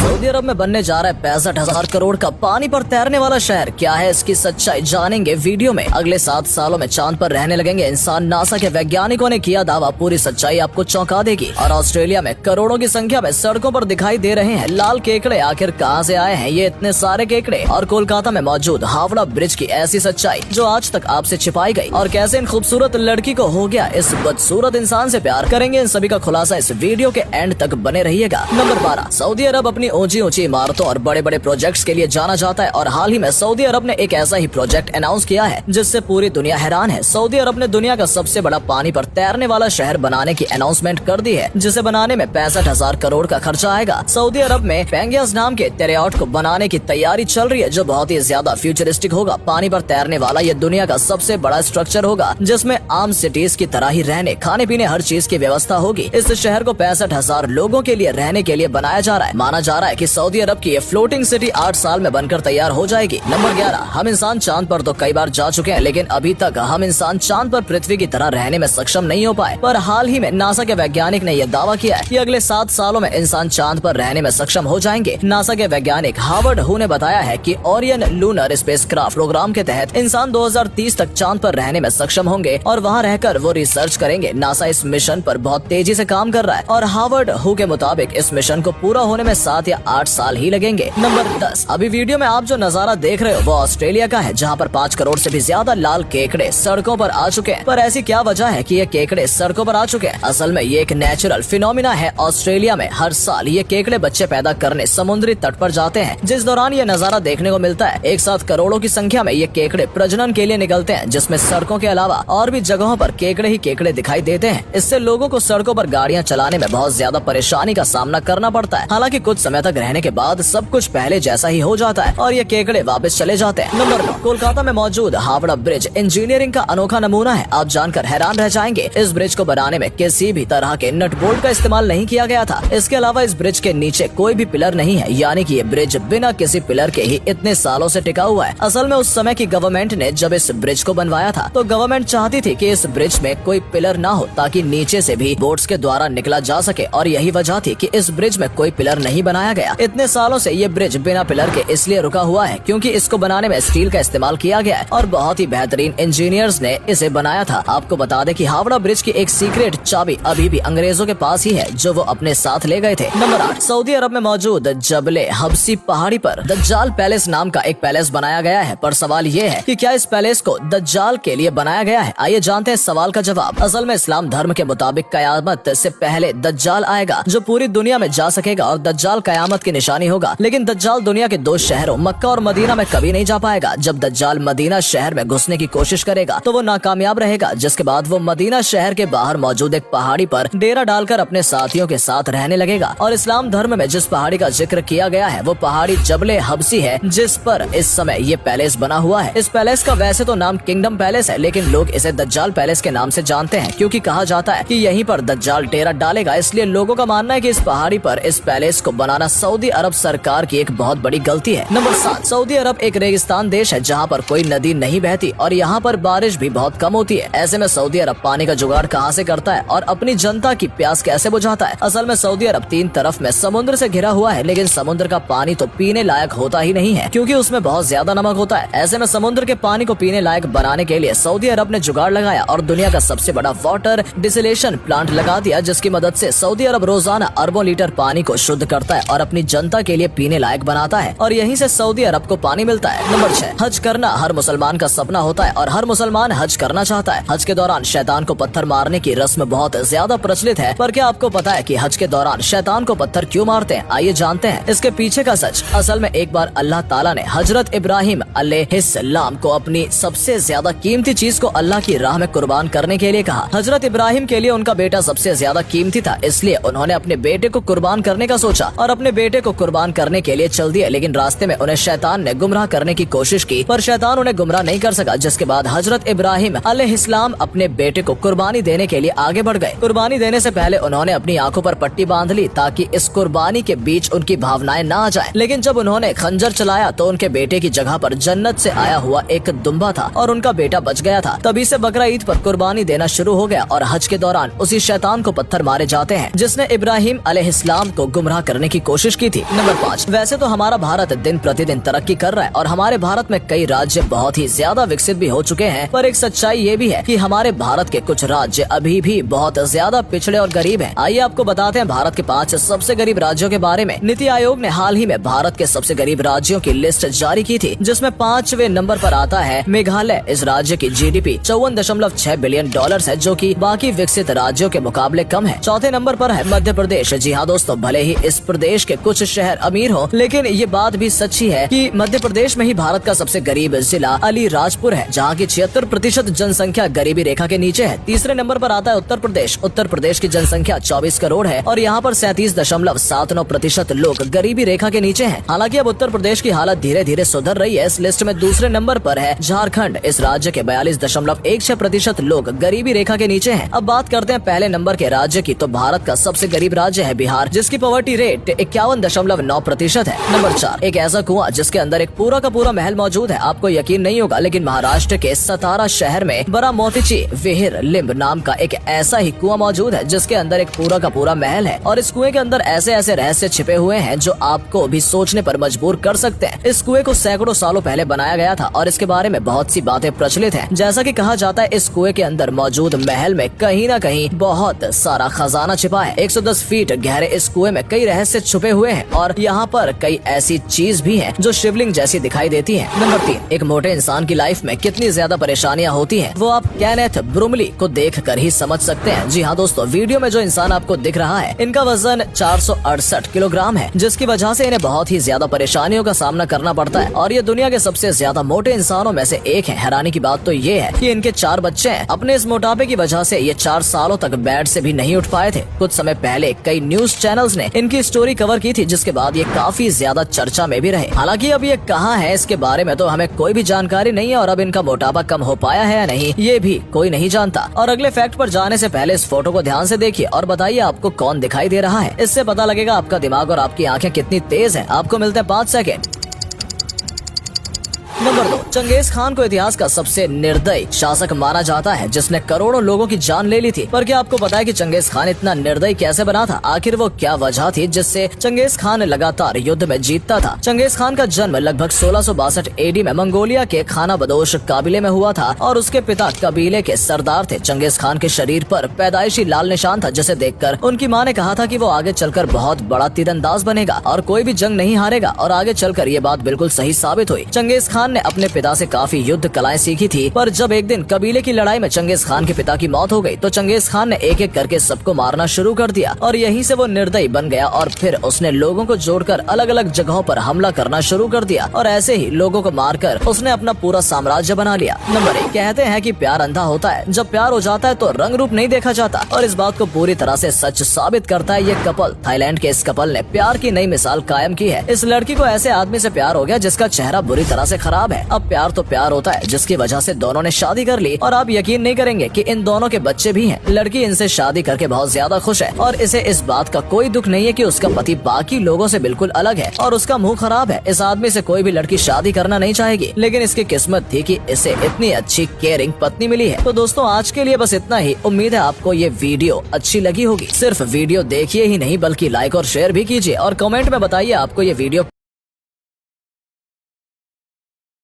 Saudi अरब में बनने जा रहा है 65,000 करोड़ का पानी पर तैरने वाला शहर। क्या है इसकी सच्चाई, जानेंगे वीडियो में। अगले 7 सालों में चांद पर रहने लगेंगे इंसान। नासा के वैज्ञानिकों ने किया दावा, पूरी सच्चाई आपको चौंका देगी। और ऑस्ट्रेलिया में करोड़ों की संख्या में सड़कों पर दिखाई दे रहे हैं लाल केकड़े। आखिर कहां से आए हैं ये इतने सारे केकड़े। और कोलकाता में मौजूद हावड़ा ब्रिज की ऐसी सच्चाई जो आज तक आपसे छिपाई गई। और कैसे इन खूबसूरत लड़की को हो गया इस बदसूरत इंसान से प्यार, करेंगे इन सभी का खुलासा इस वीडियो के एंड तक बने रहिएगा। नंबर 12, सऊदी अरब अपनी ऊंची ऊंची इमारतों और बड़े बड़े प्रोजेक्ट्स के लिए जाना जाता है। और हाल ही में सऊदी अरब ने एक ऐसा ही प्रोजेक्ट अनाउंस किया है जिससे पूरी दुनिया हैरान है। सऊदी अरब ने दुनिया का सबसे बड़ा पानी पर तैरने वाला शहर बनाने की अनाउंसमेंट कर दी है, जिसे बनाने में 65,000 करोड़ का खर्चा आएगा। सऊदी अरब में पेंगियास नाम के टेरियाट को बनाने की तैयारी चल रही है, जो बहुत ही ज्यादा फ्यूचरिस्टिक होगा। पानी पर तैरने वाला ये दुनिया का सबसे बड़ा स्ट्रक्चर होगा, जिसमें आम सिटीज की तरह ही रहने, खाने पीने, हर चीज की व्यवस्था होगी। इस शहर को 65,000 लोगों के लिए रहने के लिए बनाया जा रहा है। माना जा रहा है कि सऊदी अरब की ये फ्लोटिंग सिटी 8 साल में बनकर तैयार हो जाएगी। नंबर 11, हम इंसान चांद पर तो कई बार जा चुके हैं, लेकिन अभी तक हम इंसान चांद पर पृथ्वी की तरह रहने में सक्षम नहीं हो पाए। पर हाल ही में नासा के वैज्ञानिक ने यह दावा किया है कि अगले 7 सालों में इंसान चांद पर रहने में सक्षम हो जाएंगे। नासा के वैज्ञानिक हार्वर्ड हू ने बताया है कि ओरियन लूनर स्पेसक्राफ्ट प्रोग्राम के तहत इंसान 2030 तक चांद पर रहने में सक्षम होंगे और वहाँ रहकर वो रिसर्च करेंगे। नासा इस मिशन पर बहुत तेजी से काम कर रहा है और हार्वर्ड हू के मुताबिक इस मिशन को पूरा होने में 7 या 8 साल ही लगेंगे। नंबर 10, अभी वीडियो में आप जो नजारा देख रहे हो वो ऑस्ट्रेलिया का है, जहाँ पर 5 करोड़ से भी ज्यादा लाल केकड़े सड़कों पर आ चुके हैं। पर ऐसी क्या वजह है कि ये केकड़े सड़कों पर आ चुके हैं? असल में ये एक नेचुरल फिनोमिना है। ऑस्ट्रेलिया में हर साल ये केकड़े बच्चे पैदा करने समुद्री तट पर जाते हैं, जिस दौरान ये नजारा देखने को मिलता है। एक साथ करोड़ों की संख्या में ये केकड़े प्रजनन के लिए निकलते हैं, जिसमें सड़कों के अलावा और भी जगहों पर केकड़े ही केकड़े दिखाई देते हैं। इससे लोगों को सड़कों पर गाड़ियां चलाने में बहुत ज्यादा परेशानी का सामना करना पड़ता है। हालांकि कुछ समय तक रहने के बाद सब कुछ पहले जैसा ही हो जाता है और ये केकड़े वापस चले जाते हैं। नंबर 9, कोलकाता में मौजूद हावड़ा ब्रिज इंजीनियरिंग का अनोखा नमूना है। आप जानकर हैरान रह जाएंगे। इस ब्रिज को बनाने में किसी भी तरह के नट बोल्ट का इस्तेमाल नहीं किया गया था। इसके अलावा इस ब्रिज के नीचे कोई भी पिलर नहीं है, यानी कि ये ब्रिज बिना किसी पिलर के ही इतने सालों से टिका हुआ है। असल में उस समय की गवर्नमेंट ने जब इस ब्रिज को बनवाया था तो गवर्नमेंट चाहती थी कि इस ब्रिज में कोई पिलर ना हो, ताकि नीचे से भी बोट्स के द्वारा निकला जा सके। और यही वजह थी कि इस ब्रिज में कोई पिलर नहीं बनाया गया। इतने सालों से ये ब्रिज बिना पिलर के इसलिए रुका हुआ है क्योंकि इसको बनाने में स्टील का इस्तेमाल किया गया है और बहुत ही बेहतरीन इंजीनियर्स ने इसे बनाया था। आपको बता दें कि हावड़ा ब्रिज की एक सीक्रेट चाबी अभी भी अंग्रेजों के पास ही है, जो वो अपने साथ ले गए थे। नंबर 8, सऊदी अरब में मौजूद जबले हब्सी पहाड़ी पर दज्जाल पैलेस नाम का एक पैलेस बनाया गया है। पर सवाल ये है कि क्या इस पैलेस को दज्जाल के लिए बनाया गया है? आइए जानते हैं सवाल का जवाब। असल में इस्लाम धर्म के मुताबिक कयामत से पहले दज्जाल आएगा, जो पूरी दुनिया में जा सकेगा और दज्जाल कयामत की निशानी होगा। लेकिन दज्जाल दुनिया के 2 शहरों मक्का और मदीना में कभी नहीं जा पाएगा। जब दज्जाल मदीना शहर में घुसने की कोशिश करेगा तो वो नाकामयाब रहेगा, जिसके बाद वो मदीना शहर के बाहर मौजूद एक पहाड़ी पर डेरा डालकर अपने साथियों के साथ रहने लगेगा। और इस्लाम धर्म में जिस पहाड़ी का जिक्र किया गया है वो पहाड़ी जबले हब्सी है, जिस पर इस समय ये पैलेस बना हुआ है। इस पैलेस का वैसे तो नाम किंगडम पैलेस है, लेकिन लोग इसे दज्जाल पैलेस के नाम से जानते हैं, क्योंकि कहा जाता है कि यहीं पर दज्जाल डेरा डालेगा। इसलिए लोगों का मानना है कि इस पहाड़ी पर इस पैलेस को बनाना सऊदी अरब सरकार की एक बहुत बड़ी गलती है। नंबर 7, सऊदी अरब एक रेगिस्तान देश है जहाँ पर कोई नदी नहीं बहती और यहाँ पर बारिश भी बहुत कम होती है। ऐसे में सऊदी अरब पानी का जुगाड़ कहाँ से करता है और अपनी जनता की प्यास कैसे बुझाता है? असल में सऊदी अरब 3 तरफ में समुद्र से घिरा हुआ है, लेकिन समुद्र का पानी तो पीने लायक होता ही नहीं है, क्योंकि उसमें बहुत ज्यादा नमक होता है। ऐसे में समुद्र के पानी को पीने लायक बनाने के लिए सऊदी अरब ने जुगाड़ लगाया और दुनिया का सबसे बड़ा वाटर डिसलेशन प्लांट लगा दिया, जिसकी मदद से सऊदी अरब रोजाना अरबों लीटर पानी को शुद्ध करता है और अपनी जनता के लिए पीने लायक बनाता है। और यहीं से सऊदी अरब को पानी मिलता है। नंबर 6, हज करना हर मुसलमान का सपना होता है और हर मुसलमान हज करना चाहता है। हज के दौरान शैतान को पत्थर मारने की रस्म बहुत ज्यादा प्रचलित है। पर क्या आपको पता है कि हज के दौरान शैतान को पत्थर क्यों मारते हैं? आइए जानते हैं इसके पीछे का सच। असल में एक बार अल्लाह ताला ने हजरत इब्राहिम अलैहिस्सलाम को अपनी सबसे ज्यादा कीमती चीज को अल्लाह की राह में कुर्बान करने के लिए कहा। हजरत इब्राहिम के लिए उनका बेटा सबसे ज्यादा कीमती था, इसलिए उन्होंने अपने बेटे को कुर्बान करने का सोचा और अपने बेटे को कुर्बान करने के लिए चल दिए। लेकिन रास्ते में उन्हें शैतान ने गुमराह करने की कोशिश की, पर शैतान उन्हें गुमराह नहीं कर सका, जिसके बाद हजरत इब्राहिम अलैहिस्सलाम अपने बेटे को कुर्बानी देने के लिए आगे बढ़ गए। कुर्बानी देने से पहले उन्होंने अपनी आंखों पर पट्टी बांध ली ताकि इस कुर्बानी के बीच उनकी भावनाएं ना आ जाएं। लेकिन जब उन्होंने खंजर चलाया तो उनके बेटे की जगह पर जन्नत से आया हुआ एक दुम्बा था और उनका बेटा बच गया था। तभी से बकरा ईद पर कुर्बानी देना शुरू हो गया और हज के दौरान उसी शैतान को पत्थर मारे जाते हैं जिसने इब्राहिम अलैहिस्सलाम को गुमराह करने की कोशिश की थी। नंबर 5, वैसे तो हमारा भारत दिन प्रतिदिन तरक्की कर रहा है और हमारे भारत में कई राज्य बहुत ही ज्यादा विकसित भी हो चुके हैं, पर एक सच्चाई ये भी है कि हमारे भारत के कुछ राज्य अभी भी बहुत ज्यादा पिछड़े और गरीब हैं। आइए आपको बताते हैं भारत के 5 सबसे गरीब राज्यों के बारे में। नीति आयोग ने हाल ही में भारत के सबसे गरीब राज्यों की लिस्ट जारी की थी, जिसमें 5वें नंबर पर आता है मेघालय। इस राज्य की GDP 54.6 बिलियन डॉलर है, जो कि बाकी विकसित राज्यों के मुकाबले कम है। चौथे नंबर पर है मध्य प्रदेश। जी हाँ दोस्तों, भले ही इस प्रदेश के कुछ शहर अमीर हो, लेकिन ये बात भी सच्ची है कि मध्य प्रदेश में ही भारत का सबसे गरीब जिला अलीराजपुर है, जहाँ की 76% जनसंख्या गरीबी रेखा के नीचे है। तीसरे नंबर पर आता है उत्तर प्रदेश। उत्तर प्रदेश की जनसंख्या 24 करोड़ है और यहाँ पर 37.79% लोग गरीबी रेखा के नीचे हैं। हालांकि अब उत्तर प्रदेश की हालत धीरे धीरे सुधर रही है। इस लिस्ट में दूसरे नंबर पर है झारखंड। इस राज्य के 42.16% लोग गरीबी रेखा के नीचे हैं। अब बात करते हैं पहले नंबर के राज्य की, तो भारत का सबसे गरीब राज्य है बिहार, जिसकी पॉवर्टी रेट 51.9% है। नंबर 4, एक ऐसा कुआं जिसके अंदर एक पूरा का पूरा महल मौजूद है। आपको यकीन नहीं होगा, लेकिन महाराष्ट्र के सतारा शहर में बड़ा मोतीची विहिर लिम्ब नाम का एक ऐसा ही कुआं मौजूद है, जिसके अंदर एक पूरा का पूरा महल है और इस कुएं के अंदर ऐसे ऐसे रहस्य छिपे हुए हैं जो आपको भी सोचने पर मजबूर कर सकते हैं। इस कुएं को सैकड़ों सालों पहले बनाया गया था और इसके बारे में बहुत सी बातें प्रचलित हैं। जैसा कि कहा जाता है, इस कुएं के अंदर मौजूद महल में कहीं न कहीं बहुत सारा खजाना छिपा है। 110 फीट गहरे इस कुएं में कई रहस्य छुपे हुए हैं और यहाँ पर कई ऐसी चीज भी हैं जो शिवलिंग जैसी दिखाई देती हैं। नंबर 3, एक मोटे इंसान की लाइफ में कितनी ज्यादा परेशानियां होती हैं, वो आप केनेथ ब्रुमली को देखकर ही समझ सकते हैं। जी हाँ दोस्तों, वीडियो में जो इंसान आपको दिख रहा है, इनका वजन 468 किलोग्राम है, जिसकी वजह से इन्हें बहुत ही ज्यादा परेशानियों का सामना करना पड़ता है और ये दुनिया के सबसे ज्यादा मोटे इंसानों में से एक है। हैरानी की बात तो ये है कि इनके 4 बच्चे हैं। अपने इस मोटापे की वजह से ये 4 सालों तक बेड से भी नहीं उठ पाए थे। कुछ समय पहले कई न्यूज चैनल्स ने इनकी स्टोरी कवर की थी, जिसके बाद ये काफी ज्यादा चर्चा में भी रहे। हालांकि अब ये कहाँ है, इसके बारे में तो हमें कोई भी जानकारी नहीं है और अब इनका मोटापा कम हो पाया है या नहीं, ये भी कोई नहीं जानता। और अगले फैक्ट पर जाने से पहले इस फोटो को ध्यान से देखिए और बताइए आपको कौन दिखाई दे रहा है। इससे पता लगेगा आपका दिमाग और आपकी आंखें कितनी तेज है। आपको मिलते हैं 5 सेकेंड। नंबर 2, चंगेज खान को इतिहास का सबसे निर्दयी शासक माना जाता है, जिसने करोड़ों लोगों की जान ले ली थी। पर क्या आपको पता है कि चंगेज खान इतना निर्दयी कैसे बना था? आखिर वो क्या वजह थी जिससे चंगेज खान लगातार युद्ध में जीतता था? चंगेज खान का जन्म लगभग 1662 AD में मंगोलिया के खाना बदोश काबिले में हुआ था और उसके पिता कबीले के सरदार थे। चंगेज खान के शरीर पर पैदाइशी लाल निशान था, जिसे देखकर उनकी माँ ने कहा था कि वो आगे चलकर बहुत बड़ा तीरंदाज बनेगा और कोई भी जंग नहीं हारेगा, और आगे चलकर ये बात बिल्कुल सही साबित हुई। चंगेज खान ने अपने पिता से काफी युद्ध कलाएं सीखी थी, पर जब एक दिन कबीले की लड़ाई में चंगेज खान के पिता की मौत हो गई, तो चंगेज खान ने एक एक करके सबको मारना शुरू कर दिया और यहीं से वो निर्दयी बन गया और फिर उसने लोगों को जोड़कर अलग अलग जगहों पर हमला करना शुरू कर दिया और ऐसे ही लोगों को मारकर उसने अपना पूरा साम्राज्य बना लिया। नंबर 1, कहते हैं कि प्यार अंधा होता है। जब प्यार हो जाता है तो रंग रूप नहीं देखा जाता, और इस बात को पूरी तरह से सच साबित करता है ये कपल। थाईलैंड के इस कपल ने प्यार की नई मिसाल कायम की है। इस लड़की को ऐसे आदमी से प्यार हो गया जिसका चेहरा बुरी तरह से खराब है। अब प्यार तो प्यार होता है, जिसकी वजह से दोनों ने शादी कर ली और आप यकीन नहीं करेंगे कि इन दोनों के बच्चे भी हैं। लड़की इनसे शादी करके बहुत ज्यादा खुश है और इसे इस बात का कोई दुख नहीं है कि उसका पति बाकी लोगों से बिल्कुल अलग है और उसका मुंह खराब है। इस आदमी से कोई भी लड़की शादी करना नहीं चाहेगी, लेकिन इसकी किस्मत थी कि इसे इतनी अच्छी केयरिंग पत्नी मिली है। तो दोस्तों, आज के लिए बस इतना ही। उम्मीद है आपको ये वीडियो अच्छी लगी होगी। सिर्फ वीडियो देखिए ही नहीं, बल्कि लाइक और शेयर भी कीजिए और कमेंट में बताइए आपको ये वीडियो